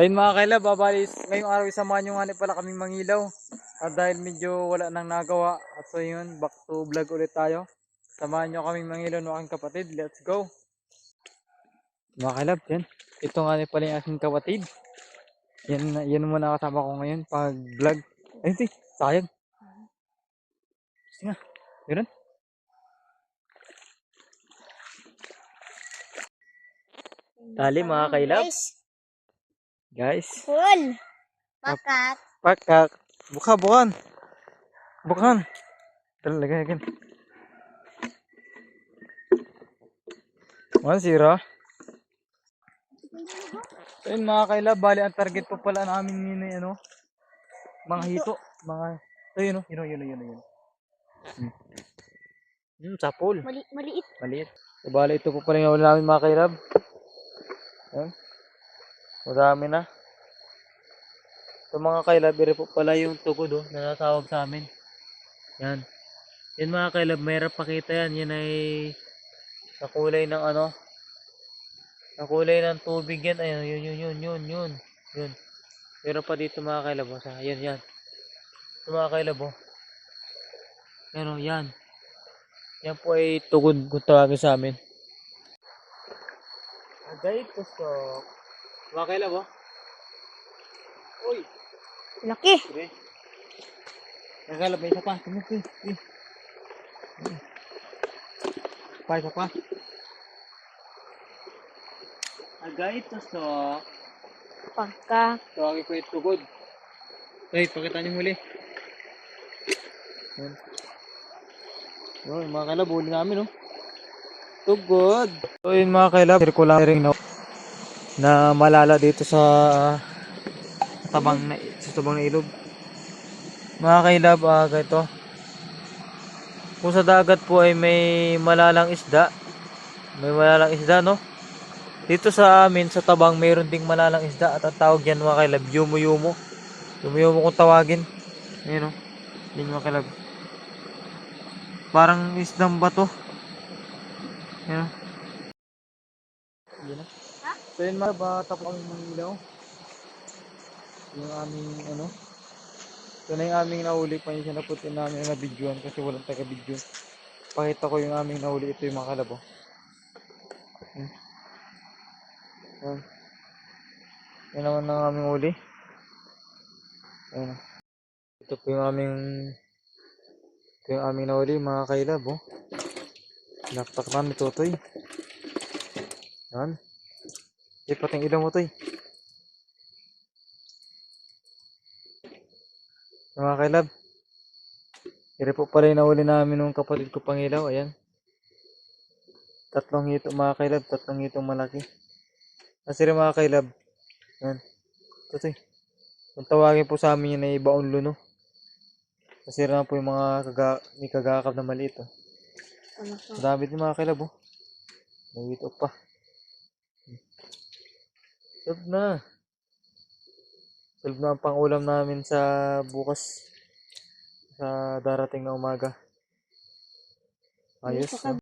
Ayun mga kailab, babalis ngayong araw isamahan nyo nga pala kaming mangilaw. At dahil medyo wala nang nagawa, at so yun, back to vlog ulit tayo. Samahan nyo kaming mangilaw ng aking kapatid, let's go! Mga kailab, yan. Ito nga pala yung aking kapatid. Yan muna kasama ko ngayon pag vlog. Ayun ti, sayang. Sige nga, gano'n. Tali mga kailab. Guys. Full. Pakat. Pakak. Bukan. Bukan. Talaga yan. Ano sira? Ayun mga kailab, bali ang target po pala namin yun ay ano, mga hito, mga, ito yun. Sapol. Maliit. Maliit. So, bali ito po pala yung namin mga kailab. Ayun. Madami na. So mga kailab, ito po pala yung tugod na natawag sa amin. Yan. Yan mga kailab, mayroon pakita yan. Yan ay nakulay ng ano, nakulay ng tubig yan. Ayun, yun. Meron pa dito mga kailab. Yan. Ito mga kailab. Pero yan. Yan po ay tugod kung tawagin sa amin. Agay tusok. Mga kailab Uy. Laki. Sige. Mga kailab, may isa pa. Tingnan. Isa pa. Agay tusok. Pakat. Tawagin ko yung tugod. Ay, pakita niyo muli. Yan. Yun, mga kailab, huli namin, Tugod. So, yun mga kailab, circular ring na malala dito sa tabang na ilog. Mga kailab, ganito. Kung sa dagat po ay may malalang isda, no? Dito sa amin, sa tabang, mayroon ding malalang isda at ang tawag yan mga kailab, yumo-yumo. Yumo-yumo kung tawagin. Ayun, Yun mga kailab. Parang isdang bato. Yan. So yun mga bata po kami mangilaw. Yung aming ito na yung aming nahuli pa siya na putin namin na videoan kasi walang taga-video. Pakita ko yung aming nahuli. Ito yung mga kalabo. Yan. Yan naman ang aming huli. Yan. Ito po yung aming nahuli mga kailab. Naktak namin tutoy. Yan. Pating ilaw mo toy. Mga kailab. Ito po pala yung nahuli namin nung kapatid ko pangilaw. Ayan. 3 hito mga kailab. 3 hitong malaki. Kasi rin mga kailab. Yan. Tutoy. Kung tawagin po sa amin yun ay baon luno. Kasi rin po yung mga may kagakap na maliit. Dami din mga kailab. May hito pa. Solve na ang pang-ulam namin sa bukas sa darating na umaga. Ayos.